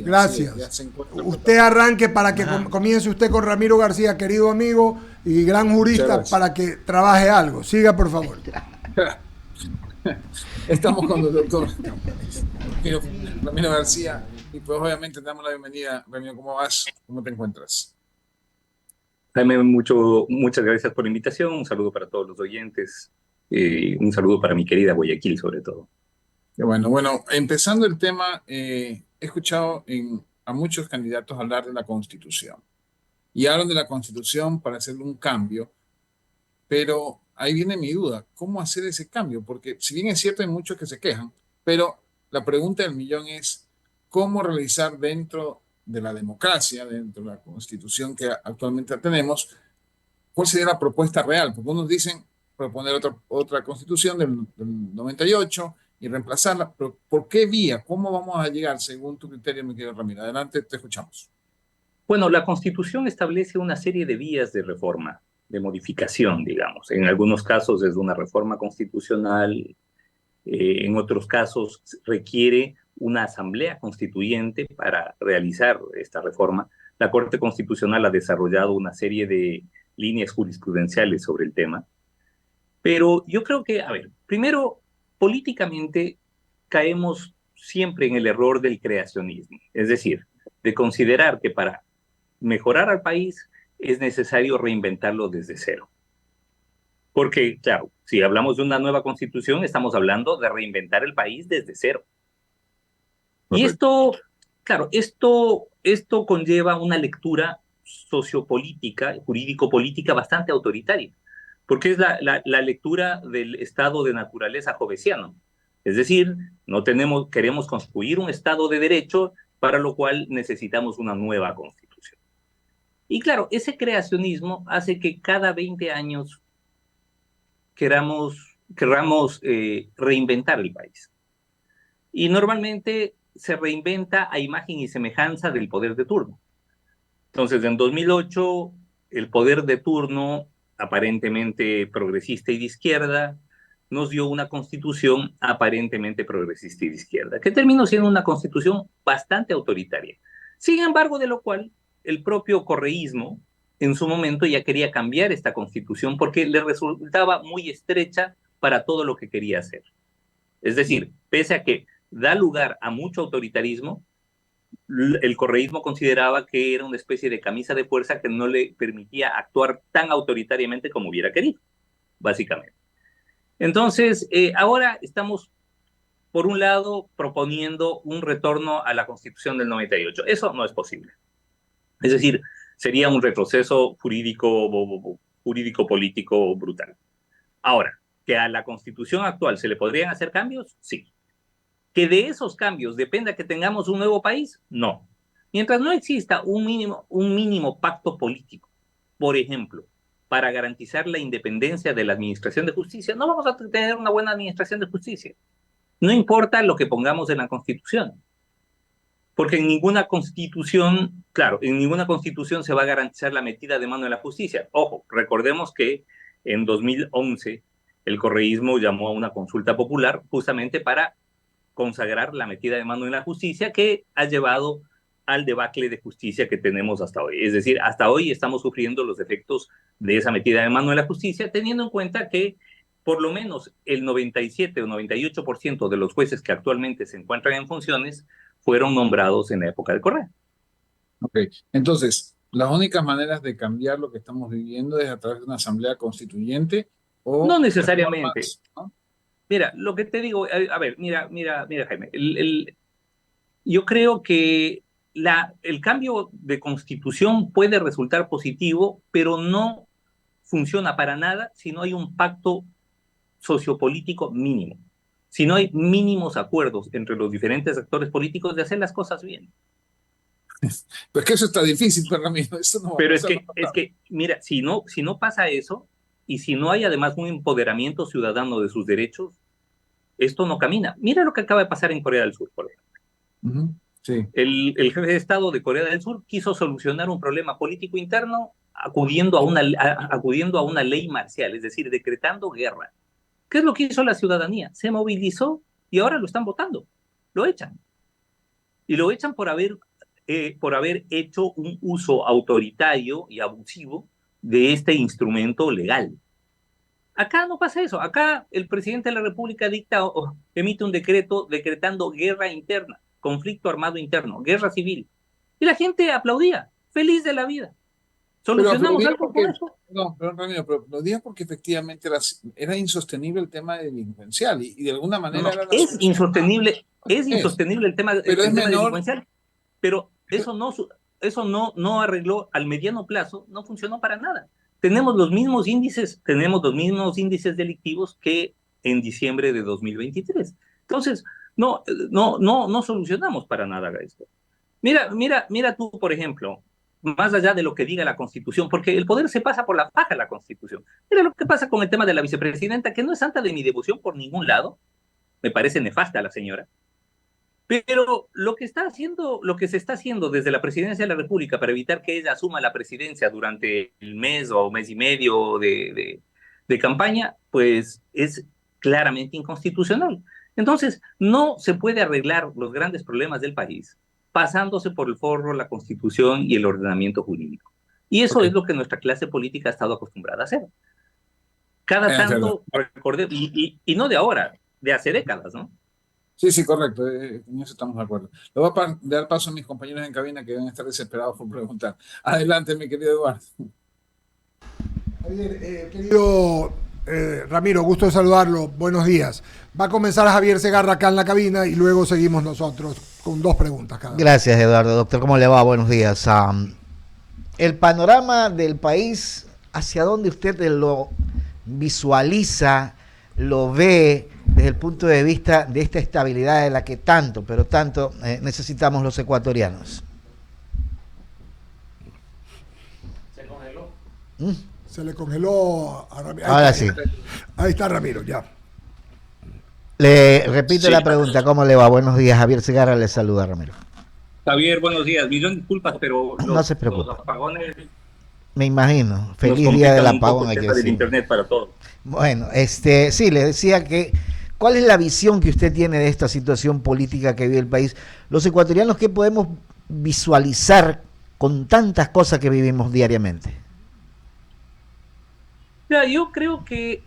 vida. Así es, ya Gracias. se encuentra Usted preparado. arranque para que Ah, comience usted con Ramiro García, querido amigo y gran Muchas jurista, gracias. para que trabaje algo. Siga, por favor. Estamos con el doctor Ramiro, Ramiro García y pues obviamente te damos la bienvenida. Ramiro, ¿cómo vas? ¿Cómo te encuentras? Jaime, muchas gracias por la invitación. Un saludo para todos los oyentes. Un saludo para mi querida Guayaquil, sobre todo. Qué bueno, bueno, empezando el tema, he escuchado a muchos candidatos hablar de la Constitución y hablan de la Constitución para hacerle un cambio. Pero ahí viene mi duda, ¿cómo hacer ese cambio? Porque si bien es cierto, hay muchos que se quejan, pero la pregunta del millón es, ¿cómo realizar dentro de la democracia, dentro de la constitución que actualmente tenemos, cuál sería la propuesta real? Porque unos dicen proponer otra constitución del 98 y reemplazarla, pero ¿por qué vía? ¿Cómo vamos a llegar según tu criterio, mi querido Ramiro? Adelante, te escuchamos. Bueno, la Constitución establece una serie de vías de reforma, de modificación, digamos. En algunos casos es una reforma constitucional, en otros casos requiere una asamblea constituyente para realizar esta reforma. La Corte Constitucional ha desarrollado una serie de líneas jurisprudenciales sobre el tema. Pero yo creo que, a ver, primero, políticamente caemos siempre en el error del creacionismo, es decir, de considerar que para mejorar al país es necesario reinventarlo desde cero. Porque, claro, si hablamos de una nueva constitución, estamos hablando de reinventar el país desde cero. Y Correcto. esto, claro, esto conlleva una lectura sociopolítica, jurídico-política bastante autoritaria, porque es la lectura del estado de naturaleza jovesiano. Es decir, no tenemos, queremos construir un estado de derecho, para lo cual necesitamos una nueva constitución. Y claro, ese creacionismo hace que cada 20 años queramos reinventar el país. Y normalmente se reinventa a imagen y semejanza del poder de turno. Entonces, en 2008, el poder de turno, aparentemente progresista y de izquierda, nos dio una constitución aparentemente progresista y de izquierda, que terminó siendo una constitución bastante autoritaria. Sin embargo, de lo cual el propio correísmo en su momento ya quería cambiar esta constitución porque le resultaba muy estrecha para todo lo que quería hacer. Es decir, pese a que da lugar a mucho autoritarismo, el correísmo consideraba que era una especie de camisa de fuerza que no le permitía actuar tan autoritariamente como hubiera querido, básicamente. Entonces, ahora estamos, por un lado, proponiendo un retorno a la Constitución del 98. Eso no es posible. Es decir, sería un retroceso jurídico-político brutal. Ahora, que a la Constitución actual se le podrían hacer cambios, sí. Que de esos cambios dependa que tengamos un nuevo país, no. Mientras no exista un mínimo pacto político, por ejemplo, para garantizar la independencia de la administración de justicia, no vamos a tener una buena administración de justicia. No importa lo que pongamos en la Constitución, porque en ninguna constitución, claro, en ninguna constitución se va a garantizar la metida de mano de la justicia. Ojo, recordemos que en 2011 el correísmo llamó a una consulta popular justamente para consagrar la metida de mano en la justicia que ha llevado al debacle de justicia que tenemos hasta hoy. Es decir, hasta hoy estamos sufriendo los efectos de esa metida de mano en la justicia, teniendo en cuenta que por lo menos el 97 o 98% de los jueces que actualmente se encuentran en funciones fueron nombrados en la época de Correa. Ok, entonces, las únicas maneras de cambiar lo que estamos viviendo es a través de una asamblea constituyente No o necesariamente. reformas, ¿no? Mira, lo que te digo, a ver, mira, Jaime, yo creo que el cambio de constitución puede resultar positivo, pero no funciona para nada si no hay un pacto sociopolítico mínimo, si no hay mínimos acuerdos entre los diferentes actores políticos de hacer las cosas bien. Pero es que eso está difícil para mí, eso no va a Pero pasar más tarde. mira, si no pasa eso, y si no hay además un empoderamiento ciudadano de sus derechos, esto no camina. Mira lo que acaba de pasar en Corea del Sur, por ejemplo. Ujú. Sí, El jefe de Estado de Corea del Sur quiso solucionar un problema político interno acudiendo a una ley marcial, es decir, decretando guerra. ¿Qué es lo que hizo la ciudadanía? Se movilizó y ahora lo están votando. Lo echan. Y lo echan por haber por haber hecho un uso autoritario y abusivo de este instrumento legal. Acá no pasa eso. Acá el presidente de la República dicta o emite un decreto decretando guerra interna, conflicto armado interno, guerra civil. Y la gente aplaudía, feliz de la vida. ¿Solucionamos digo algo porque, con eso? no, pero Ramiro, pero lo digo porque efectivamente era insostenible el tema delincuencial y de alguna No, manera no, era la es solución. insostenible, es Es, insostenible pero es el tema menor. delincuencial, pero eso no arregló al mediano plazo, no funcionó para nada. Tenemos los mismos índices delictivos que en diciembre de 2023. Entonces, no solucionamos para nada esto. Mira tú, por ejemplo, más allá de lo que diga la Constitución, porque el poder se pasa por la paja de la Constitución. Mira lo que pasa con el tema de la vicepresidenta, que no es santa de mi devoción por ningún lado, me parece nefasta la señora, pero lo que se está haciendo desde la presidencia de la República para evitar que ella asuma la presidencia durante el mes o mes y medio de campaña, pues es claramente inconstitucional. Entonces, no se puede arreglar los grandes problemas del país pasándose por el forro la Constitución y el ordenamiento jurídico. Y eso Ok, es lo que nuestra clase política ha estado acostumbrada a hacer. Cada es verdad. tanto, recordé, y no de ahora, de hace décadas, ¿no? Sí, sí, correcto. En eso estamos de acuerdo. Le voy a dar paso a mis compañeros en cabina que deben estar desesperados por preguntar. Adelante, mi querido Eduardo. Javier, querido Ramiro, gusto de saludarlo. Buenos días. Va a comenzar Javier Segarra acá en la cabina y luego seguimos nosotros con 2 preguntas cada uno. Gracias, Eduardo. Doctor, ¿cómo le va? Buenos días. El panorama del país, ¿hacia dónde usted lo visualiza, lo ve desde el punto de vista de esta estabilidad de la que tanto, pero tanto necesitamos los ecuatorianos? Se congeló. Se le congeló a Ramiro. Ahora sí. Ahí está Ramiro, ya. Le repito Sí. la pregunta, ¿cómo le va? Buenos días, Javier Segarra le saluda, Ramiro. Javier, buenos días. Millón de disculpas, pero No se preocupe. los apagones Me imagino. nos Feliz día complican del un poco apagón, el hay que tema del decir. internet para todos. Bueno, sí, le decía que, ¿cuál es la visión que usted tiene de esta situación política que vive el país? Los ecuatorianos, ¿qué podemos visualizar con tantas cosas que vivimos diariamente? Mira, yo creo que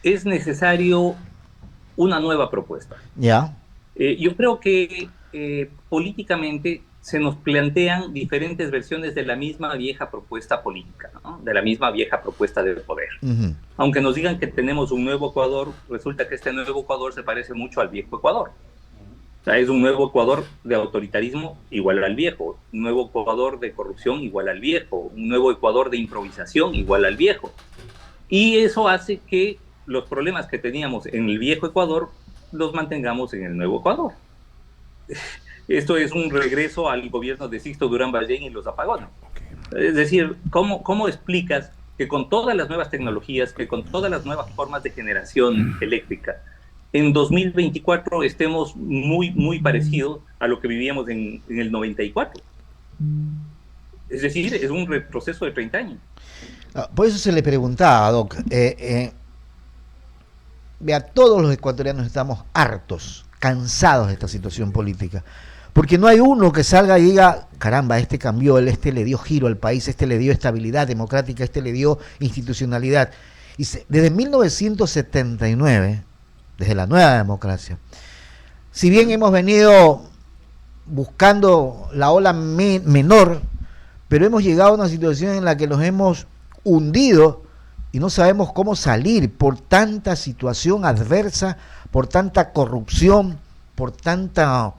es necesario una nueva propuesta. ¿Ya? Yo creo que políticamente se nos plantean diferentes versiones de la misma vieja propuesta política, ¿no? De la misma vieja propuesta de poder. Uh-huh. Aunque nos digan que tenemos un nuevo Ecuador, resulta que este nuevo Ecuador se parece mucho al viejo Ecuador. O sea, es un nuevo Ecuador de autoritarismo igual al viejo, un nuevo Ecuador de corrupción igual al viejo, un nuevo Ecuador de improvisación igual al viejo. Y eso hace que los problemas que teníamos en el viejo Ecuador los mantengamos en el nuevo Ecuador. Esto es un regreso al gobierno de Sixto Durán Ballén y los apagones. Es decir, ¿cómo explicas que con todas las nuevas tecnologías, que con todas las nuevas formas de generación eléctrica, en 2024 estemos muy parecidos a lo que vivíamos en el 94? Es decir, es un retroceso de 30 años. Por eso se le preguntaba, Doc. Vea, todos los ecuatorianos estamos hartos, cansados de esta situación política. Porque no hay uno que salga y diga, caramba, este cambió, este le dio giro al país, este le dio estabilidad democrática, este le dio institucionalidad. Y desde 1979, desde la nueva democracia, si bien hemos venido buscando la ola menor, pero hemos llegado a una situación en la que nos hemos hundido y no sabemos cómo salir por tanta situación adversa, por tanta corrupción, por tanta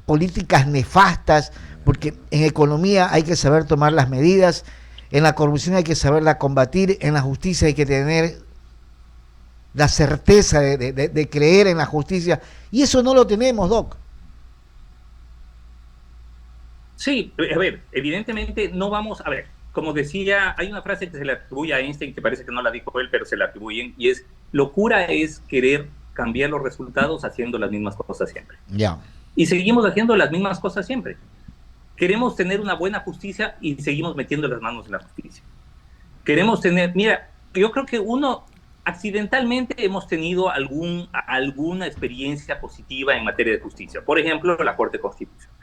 políticas nefastas, porque en economía hay que saber tomar las medidas, en la corrupción hay que saberla combatir, en la justicia hay que tener la certeza de creer en la justicia, y eso no lo tenemos, Doc. Sí, a ver, evidentemente no vamos, a ver, como decía, hay una frase que se le atribuye a Einstein, que parece que no la dijo él, pero se la atribuyen, y es, locura es querer cambiar los resultados haciendo las mismas cosas siempre. Ya. Y seguimos haciendo las mismas cosas siempre. Queremos tener una buena justicia y seguimos metiendo las manos en la justicia. Queremos tener, mira, yo creo que uno accidentalmente hemos tenido alguna experiencia positiva en materia de justicia. Por ejemplo, la Corte Constitucional.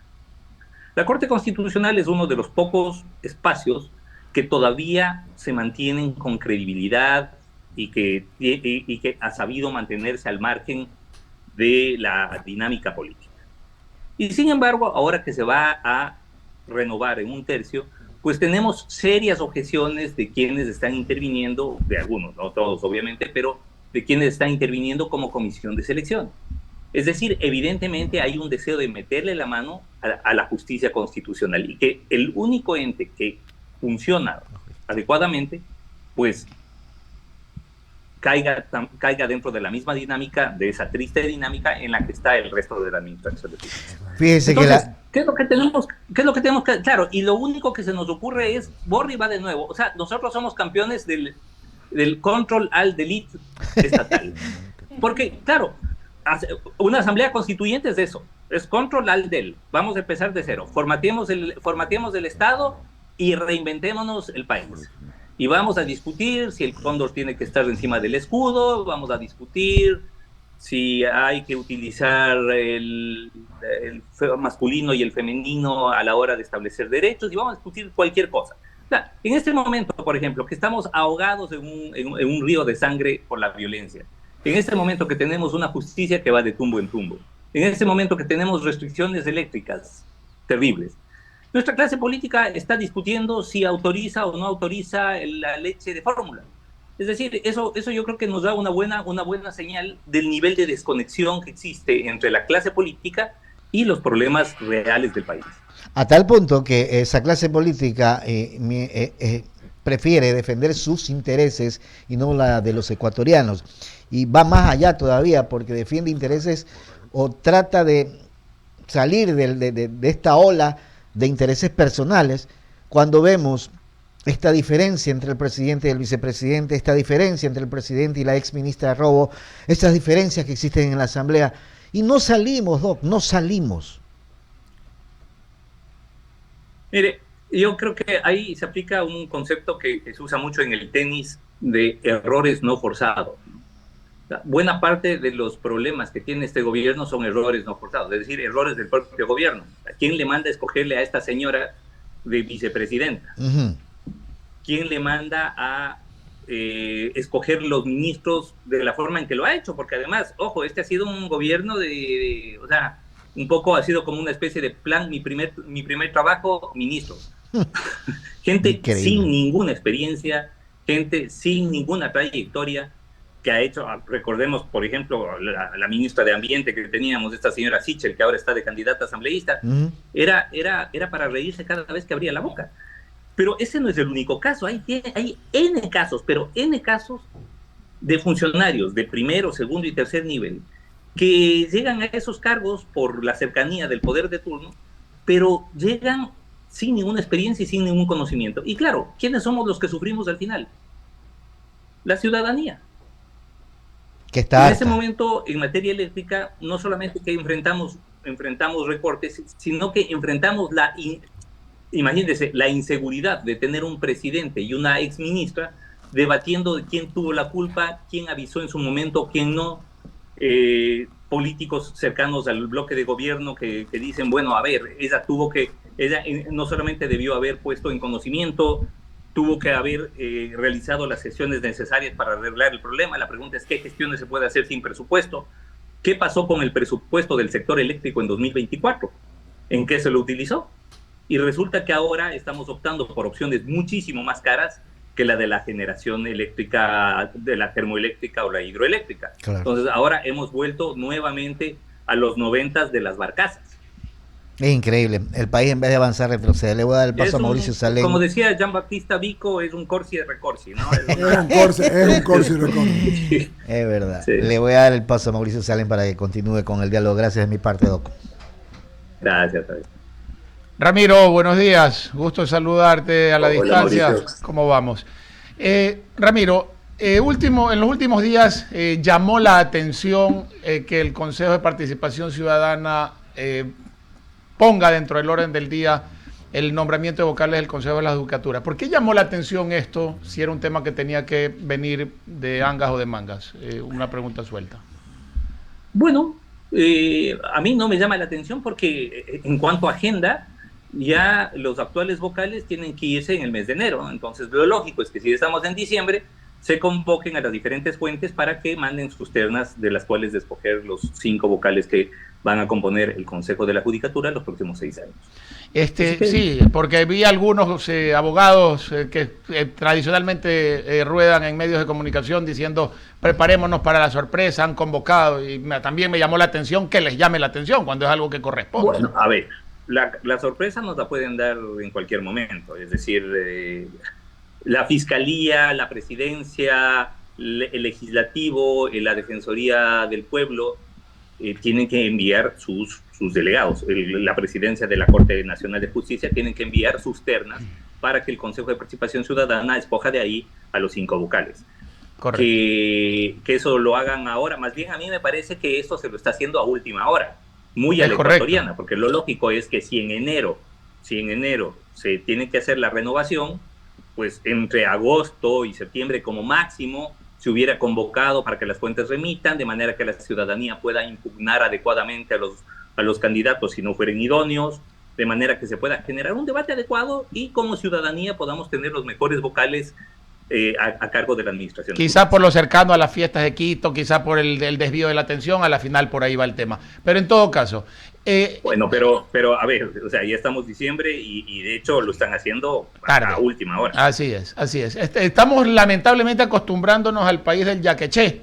La Corte Constitucional es uno de los pocos espacios que todavía se mantienen con credibilidad y que ha sabido mantenerse al margen de la dinámica política. Y sin embargo, ahora que se va a renovar en un tercio, pues tenemos serias objeciones de quienes están interviniendo, de algunos, no todos obviamente, pero de quienes están interviniendo como comisión de selección. Es decir, evidentemente hay un deseo de meterle la mano a la justicia constitucional y que el único ente que funciona adecuadamente, pues caiga dentro de la misma dinámica, de esa triste dinámica en la que está el resto de la administración de justicia. Fíjese. Entonces, ¿qué es lo que tenemos que, claro, y lo único que se nos ocurre es, borra y va de nuevo. O sea, nosotros somos campeones del control al delete estatal. Porque, claro, una asamblea constituyente es eso, es control al del. Vamos a empezar de cero. Formateemos el Estado y reinventémonos el país. Y vamos a discutir si el cóndor tiene que estar encima del escudo, vamos a discutir si hay que utilizar el masculino y el femenino a la hora de establecer derechos, y vamos a discutir cualquier cosa. O sea, en este momento, por ejemplo, que estamos ahogados en un río de sangre por la violencia, en este momento que tenemos una justicia que va de tumbo en tumbo, en este momento que tenemos restricciones eléctricas terribles, nuestra clase política está discutiendo si autoriza o no autoriza la leche de fórmula. Es decir, eso yo creo que nos da una buena señal del nivel de desconexión que existe entre la clase política y los problemas reales del país. A tal punto que esa clase política prefiere defender sus intereses y no la de los ecuatorianos. Y va más allá todavía porque defiende intereses o trata de salir de esta ola de intereses personales, cuando vemos esta diferencia entre el presidente y el vicepresidente, esta diferencia entre el presidente y la ex ministra Robo, estas diferencias que existen en la Asamblea, y no salimos, Doc, no salimos. Mire, yo creo que ahí se aplica un concepto que se usa mucho en el tenis de errores no forzados. Buena parte de los problemas que tiene este gobierno son errores no forzados, es decir, errores del propio gobierno. ¿A quién le manda a escogerle a esta señora de vicepresidenta? Uh-huh. ¿Quién le manda a escoger los ministros de la forma en que lo ha hecho? Porque además, ojo, este ha sido un gobierno o sea, un poco ha sido como una especie de plan, mi primer trabajo, ministros. Gente Increíble. Sin ninguna experiencia, gente sin ninguna trayectoria, que ha hecho, recordemos, por ejemplo, la ministra de Ambiente que teníamos, esta señora Sichel, que ahora está de candidata asambleísta, era para reírse cada vez que abría la boca. Pero ese no es el único caso, hay N casos, pero N casos de funcionarios de primero, segundo y tercer nivel que llegan a esos cargos por la cercanía del poder de turno, pero llegan sin ninguna experiencia y sin ningún conocimiento. Y claro, ¿quiénes somos los que sufrimos al final? La ciudadanía. Que está en ese momento, en materia eléctrica, no solamente que enfrentamos recortes, sino que enfrentamos imagínense, la inseguridad de tener un presidente y una exministra debatiendo de quién tuvo la culpa, quién avisó en su momento, quién no, políticos cercanos al bloque de gobierno que dicen, bueno, a ver, ella no solamente debió haber puesto en conocimiento, tuvo que haber realizado las gestiones necesarias para arreglar el problema. La pregunta es, ¿qué gestiones se puede hacer sin presupuesto? ¿Qué pasó con el presupuesto del sector eléctrico en 2024? ¿En qué se lo utilizó? Y resulta que ahora estamos optando por opciones muchísimo más caras que la de la generación eléctrica, de la termoeléctrica o la hidroeléctrica. Claro. Entonces ahora hemos vuelto nuevamente a los 90s de las barcazas. Es increíble, el país en vez de avanzar retrocede. Le voy a dar el paso a Mauricio Salem. Como decía Jean-Baptiste Vico, es un corsi de recorsi, ¿no? Es un corsi de recorsi. Sí. Es verdad. Sí. Le voy a dar el paso a Mauricio Salem para que continúe con el diálogo. Gracias de mi parte, Doc. Gracias. Ramiro, buenos días. Gusto saludarte a la distancia. Mauricio. ¿Cómo vamos? Ramiro, en los últimos días llamó la atención que el Consejo de Participación Ciudadana ponga dentro del orden del día el nombramiento de vocales del Consejo de la Judicatura. ¿Por qué llamó la atención esto si era un tema que tenía que venir de angas o de mangas? Una pregunta suelta. Bueno, a mí no me llama la atención porque en cuanto a agenda, ya los actuales vocales tienen que irse en el mes de enero. Entonces, lo lógico es que si estamos en diciembre, se convoquen a las diferentes fuentes para que manden sus ternas, de las cuales de escoger los 5 vocales que van a componer el Consejo de la Judicatura los próximos 6 años. Sí, porque vi algunos abogados que tradicionalmente ruedan en medios de comunicación diciendo preparémonos para la sorpresa, han convocado, y también me llamó la atención que les llame la atención cuando es algo que corresponde. Bueno, a ver, la sorpresa nos la pueden dar en cualquier momento, es decir, la Fiscalía, la Presidencia, el Legislativo, la Defensoría del Pueblo tienen que enviar sus delegados. La Presidencia de la Corte Nacional de Justicia tienen que enviar sus ternas para que el Consejo de Participación Ciudadana escoja de ahí a los 5 vocales. Correcto. Que eso lo hagan ahora, más bien a mí me parece que esto se lo está haciendo a última hora, muy a Es la correcto. ecuatoriana, porque lo lógico es que si en enero se tiene que hacer la renovación, pues entre agosto y septiembre como máximo se hubiera convocado para que las fuentes remitan, de manera que la ciudadanía pueda impugnar adecuadamente a los candidatos si no fueren idóneos, de manera que se pueda generar un debate adecuado y como ciudadanía podamos tener los mejores vocales a cargo de la administración. Quizá por lo cercano a las fiestas de Quito, quizá por el desvío de la atención, a la final por ahí va el tema. Pero en todo caso... bueno, pero a ver, o sea, ya estamos en diciembre y de hecho lo están haciendo a última hora. Así es. Estamos lamentablemente acostumbrándonos al país del yaqueché.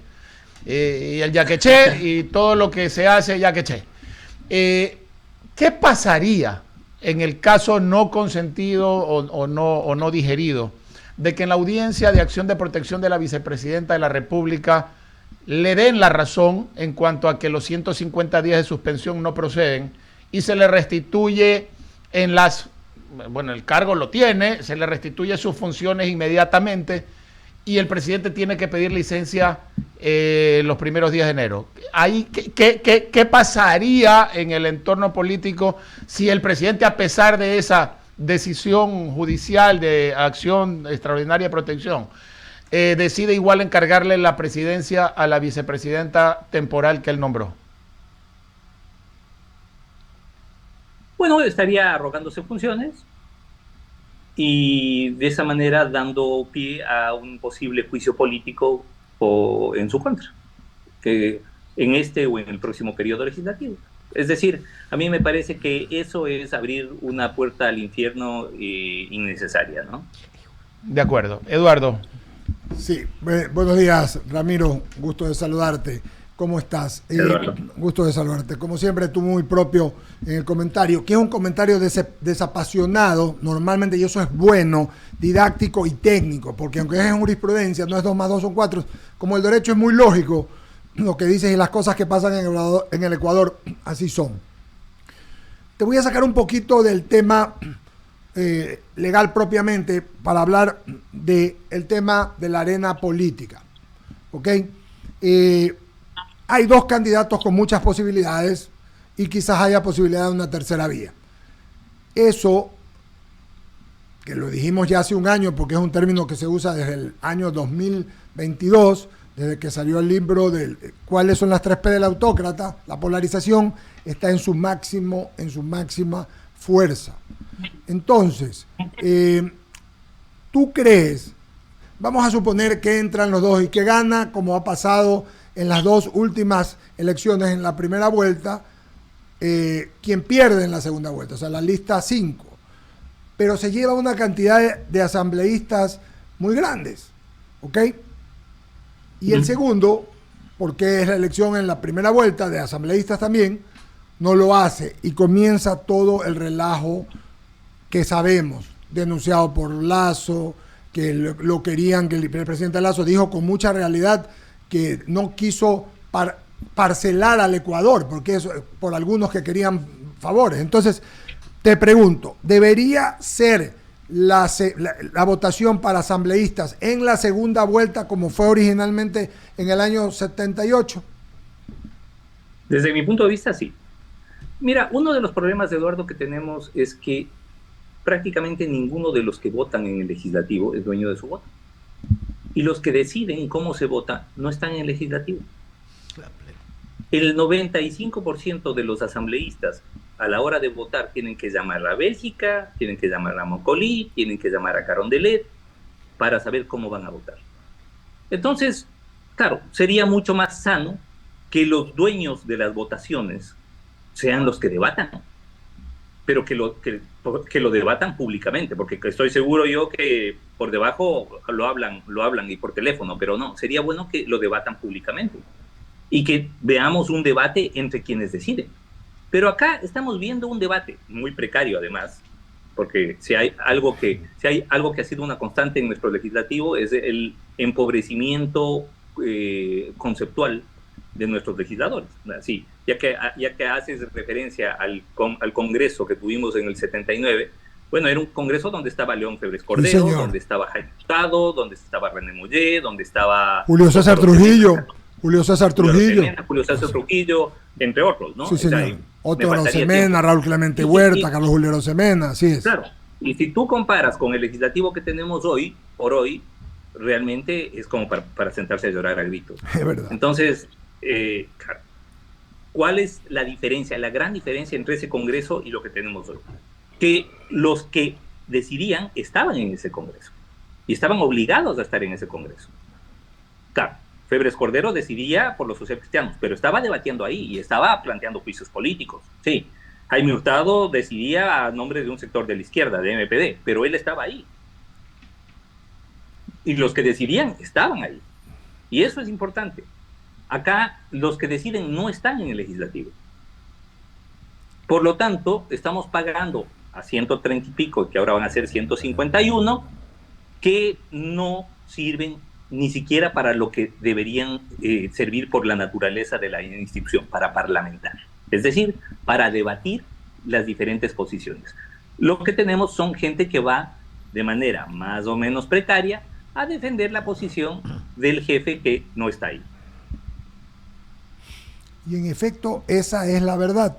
Y el yaqueché y todo lo que se hace yaqueché. ¿Qué pasaría en el caso no consentido o no digerido de que en la audiencia de acción de protección de la vicepresidenta de la República le den la razón en cuanto a que los 150 días de suspensión no proceden y se le restituye el cargo lo tiene, se le restituye sus funciones inmediatamente y el presidente tiene que pedir licencia los primeros días de enero? ¿Qué pasaría en el entorno político si el presidente, a pesar de esa decisión judicial de acción extraordinaria de protección, decide igual encargarle la presidencia a la vicepresidenta temporal que él nombró? Bueno, estaría arrogándose funciones y de esa manera dando pie a un posible juicio político en su contra, que en este o en el próximo periodo legislativo. Es decir, a mí me parece que eso es abrir una puerta al infierno innecesaria, ¿no? De acuerdo. Eduardo. Sí, buenos días, Ramiro, gusto de saludarte. ¿Cómo estás? Gusto de saludarte. Como siempre, tú muy propio en el comentario, que es un comentario desapasionado, normalmente, y eso es bueno, didáctico y técnico, porque aunque es en jurisprudencia, no es 2 más 2 son 4, como el derecho es muy lógico, lo que dices y las cosas que pasan en el Ecuador, así son. Te voy a sacar un poquito del tema legal propiamente para hablar del tema de la arena política. ¿Ok? Hay 2 candidatos con muchas posibilidades y quizás haya posibilidad de una tercera vía. Eso, que lo dijimos ya hace un año porque es un término que se usa desde el año 2022, desde que salió el libro de cuáles son las 3P del autócrata, la polarización está en su máxima fuerza. Entonces, ¿tú crees? Vamos a suponer que entran los 2 y que gana, como ha pasado en las 2 últimas elecciones en la primera vuelta, quien pierde en la segunda vuelta, o sea, la lista 5. Pero se lleva una cantidad de asambleístas muy grandes, ¿ok? Y el segundo, porque es la elección en la primera vuelta de asambleístas también, no lo hace y comienza todo el relajo que sabemos, denunciado por Lazo, que lo querían, que el presidente Lazo dijo con mucha realidad que no quiso parcelar al Ecuador, porque eso, por algunos que querían favores. Entonces, te pregunto, ¿debería ser la votación para asambleístas en la segunda vuelta como fue originalmente en el año 78? Desde mi punto de vista, sí. Mira, uno de los problemas, Eduardo, que tenemos es que prácticamente ninguno de los que votan en el legislativo es dueño de su voto. Y los que deciden cómo se vota no están en el legislativo. El 95% de los asambleístas a la hora de votar tienen que llamar a Bélgica, tienen que llamar a Montcolí, tienen que llamar a Carondelet para saber cómo van a votar. Entonces, claro, sería mucho más sano que los dueños de las votaciones sean los que debatan, pero que lo debatan públicamente, porque estoy seguro yo que por debajo lo hablan y por teléfono, pero no, sería bueno que lo debatan públicamente y que veamos un debate entre quienes deciden. Pero acá estamos viendo un debate muy precario, además, porque si hay algo que ha sido una constante en nuestro legislativo es el empobrecimiento conceptual de nuestros legisladores. Sí, ya que haces referencia al Congreso que tuvimos en el 79, bueno, era un Congreso donde estaba León Febres Cordero, Sí, donde estaba Jaime Hurtado, donde estaba René Mollé, donde estaba Julio César Trujillo, entre otros, ¿no? Sí, señor. O sea, Otto Arosemena, Raúl Clemente Huerta, Carlos Julio Arosemena, así es. Claro, y si tú comparas con el legislativo que tenemos hoy, realmente es como para sentarse a llorar a gritos. Es verdad. Entonces, claro, ¿cuál es la diferencia, la gran diferencia entre ese Congreso y lo que tenemos hoy? Que los que decidían estaban en ese Congreso y estaban obligados a estar en ese Congreso. Claro, Febres Cordero decidía por los socialcristianos, pero estaba debatiendo ahí y estaba planteando juicios políticos. Sí, Jaime Hurtado decidía a nombre de un sector de la izquierda, de MPD, pero él estaba ahí. Y los que decidían estaban ahí. Y eso es importante. Acá los que deciden no están en el legislativo. Por lo tanto, estamos pagando a 130 y pico, que ahora van a ser 151, que no sirven ni siquiera para lo que deberían servir por la naturaleza de la institución, para parlamentar. Es decir, para debatir las diferentes posiciones. Lo que tenemos son gente que va de manera más o menos precaria a defender la posición del jefe que no está ahí. Y en efecto, esa es la verdad.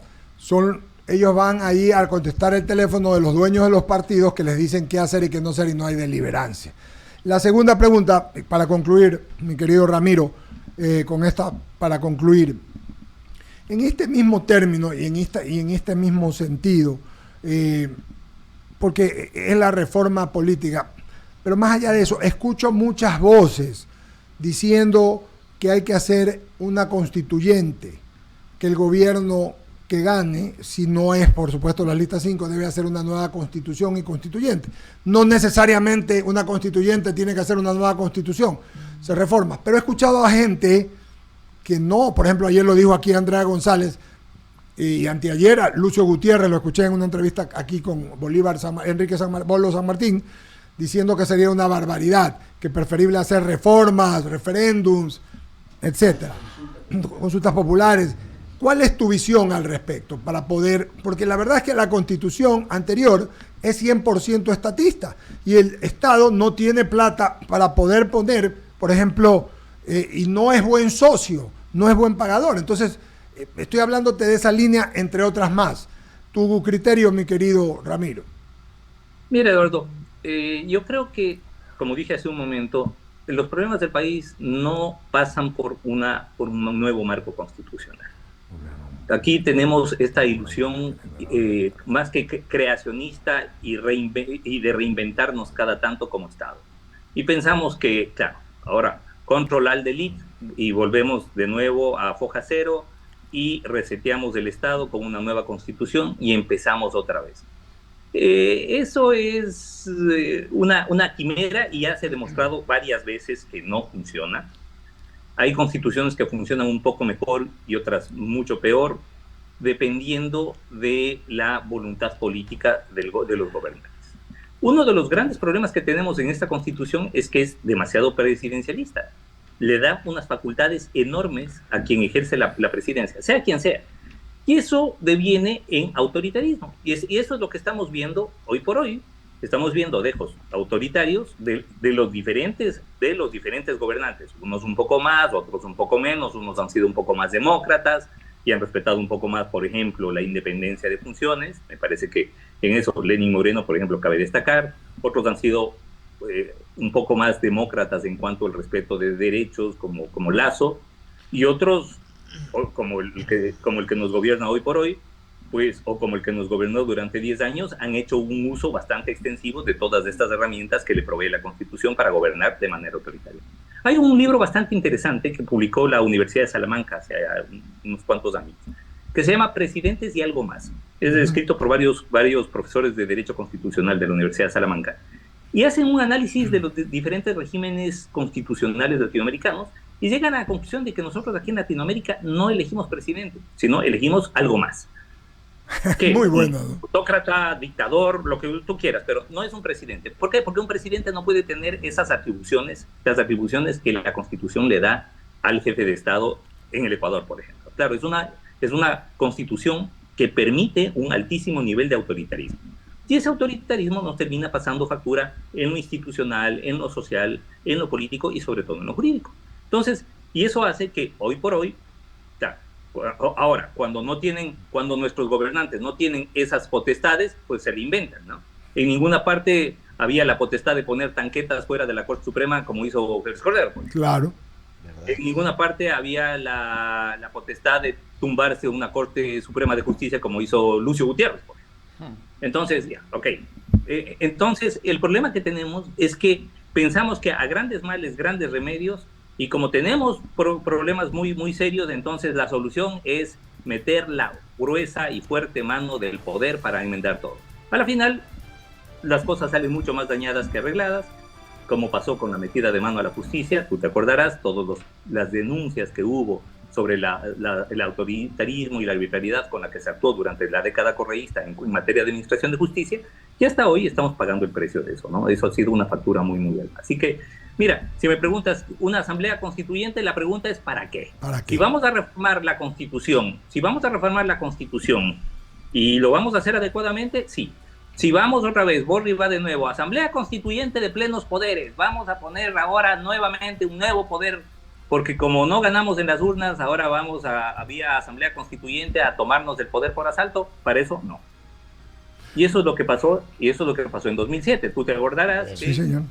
Ellos van ahí a contestar el teléfono de los dueños de los partidos que les dicen qué hacer y qué no hacer y no hay deliberancia. La segunda pregunta, para concluir, mi querido Ramiro, para concluir. En este mismo término y en este mismo sentido, porque es la reforma política, pero más allá de eso, escucho muchas voces diciendo que hay que hacer una constituyente, que el gobierno que gane, si no es, por supuesto, la lista 5, debe hacer una nueva constitución y constituyente. No necesariamente una constituyente tiene que hacer una nueva constitución, se reforma. Pero he escuchado a gente que no, por ejemplo, ayer lo dijo aquí Andrea González y anteayer a Lucio Gutiérrez, lo escuché en una entrevista aquí con Enrique Bolo San Martín, diciendo que sería una barbaridad, que preferible hacer reformas, referéndums, etcétera, consultas populares. ¿Cuál es tu visión al respecto para poder, porque la verdad es que la constitución anterior es 100% estatista y el Estado no tiene plata para poder poner, por ejemplo, y no es buen socio, no es buen pagador. Entonces, estoy hablándote de esa línea, entre otras más. Tu criterio, mi querido Ramiro. Mira, Eduardo, yo creo que, como dije hace un momento, los problemas del país no pasan por un nuevo marco constitucional. Aquí tenemos esta ilusión más que creacionista y de reinventarnos cada tanto como Estado. Y pensamos que, claro, ahora controlar el elite y volvemos de nuevo a foja cero y reseteamos el Estado con una nueva constitución y empezamos otra vez. Eso es una quimera y ya se ha demostrado varias veces que no funciona. Hay constituciones que funcionan un poco mejor y otras mucho peor, dependiendo de la voluntad política de los gobernantes. Uno de los grandes problemas que tenemos en esta constitución es que es demasiado presidencialista. Le da unas facultades enormes a quien ejerce la presidencia, sea quien sea. Y eso deviene en autoritarismo. Y eso es lo que estamos viendo hoy por hoy. Estamos viendo dejos autoritarios de los diferentes gobernantes. Unos un poco más, otros un poco menos, unos han sido un poco más demócratas, y han respetado un poco más, por ejemplo, la independencia de funciones. Me parece que en eso Lenín Moreno, por ejemplo, cabe destacar. Otros han sido un poco más demócratas en cuanto al respeto de derechos, como Lasso, y otros, como el que nos gobierna hoy por hoy, pues, o como el que nos gobernó durante 10 años, han hecho un uso bastante extensivo de todas estas herramientas que le provee la Constitución para gobernar de manera autoritaria. Hay un libro bastante interesante que publicó la Universidad de Salamanca hace unos cuantos años, que se llama Presidentes y algo más. Es escrito por varios profesores de Derecho Constitucional de la Universidad de Salamanca, y hacen un análisis de los diferentes regímenes constitucionales latinoamericanos y llegan a la conclusión de que nosotros aquí en Latinoamérica no elegimos presidente, sino elegimos algo más. Muy bueno. Autócrata, dictador, lo que tú quieras, pero no es un presidente. ¿Por qué? Porque un presidente no puede tener esas atribuciones, las atribuciones que la Constitución le da al jefe de Estado en el Ecuador, por ejemplo. Claro, es una Constitución que permite un altísimo nivel de autoritarismo. Y ese autoritarismo nos termina pasando factura en lo institucional, en lo social, en lo político y sobre todo en lo jurídico. Entonces, y eso hace que hoy por hoy, ahora, cuando nuestros gobernantes no tienen esas potestades, pues se le inventan, ¿no? En ninguna parte había la potestad de poner tanquetas fuera de la Corte Suprema como hizo Félix Cordero. Claro. En ninguna parte había la potestad de tumbarse una Corte Suprema de Justicia como hizo Lucio Gutiérrez. Entonces, entonces, el problema que tenemos es que pensamos que a grandes males, grandes remedios, y como tenemos problemas muy, muy serios, entonces la solución es meter la gruesa y fuerte mano del poder para enmendar todo. A la final, las cosas salen mucho más dañadas que arregladas, como pasó con la metida de mano a la justicia. Tú te acordarás, todas las denuncias que hubo sobre el autoritarismo y la arbitrariedad con la que se actuó durante la década correísta en materia de administración de justicia, y hasta hoy estamos pagando el precio de eso, ¿no? Eso ha sido una factura muy, muy alta. Así que, mira, si me preguntas, ¿una asamblea constituyente? La pregunta es ¿para qué? ¿Para qué? Si vamos a reformar la Constitución, y lo vamos a hacer adecuadamente, sí. Si vamos otra vez, Borri va de nuevo, asamblea constituyente de plenos poderes, vamos a poner ahora nuevamente un nuevo poder, porque como no ganamos en las urnas, ahora vamos vía asamblea constituyente a tomarnos el poder por asalto. Para eso, no. Y eso es lo que pasó, en 2007. Tú te acordarás. Sí, señor.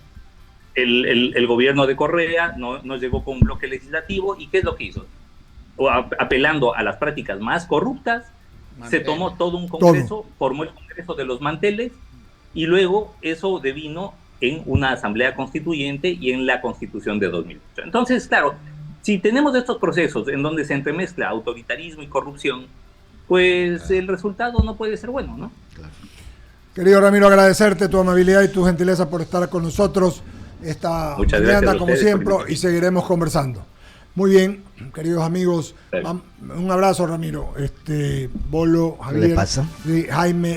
El gobierno de Correa no llegó con un bloque legislativo, y ¿qué es lo que hizo? Apelando a las prácticas más corruptas, se tomó todo un congreso, formó el Congreso de los Manteles, y luego eso devino en una asamblea constituyente y en la Constitución de 2008. Entonces, claro, si tenemos estos procesos en donde se entremezcla autoritarismo y corrupción, pues el resultado no puede ser bueno, ¿no? Claro. Querido Ramiro, agradecerte tu amabilidad y tu gentileza por estar con nosotros esta mañana, como siempre, y seguiremos conversando. Muy bien, queridos amigos, un abrazo, Ramiro, Bolo, Javier, ¿Qué le pasa? Jaime.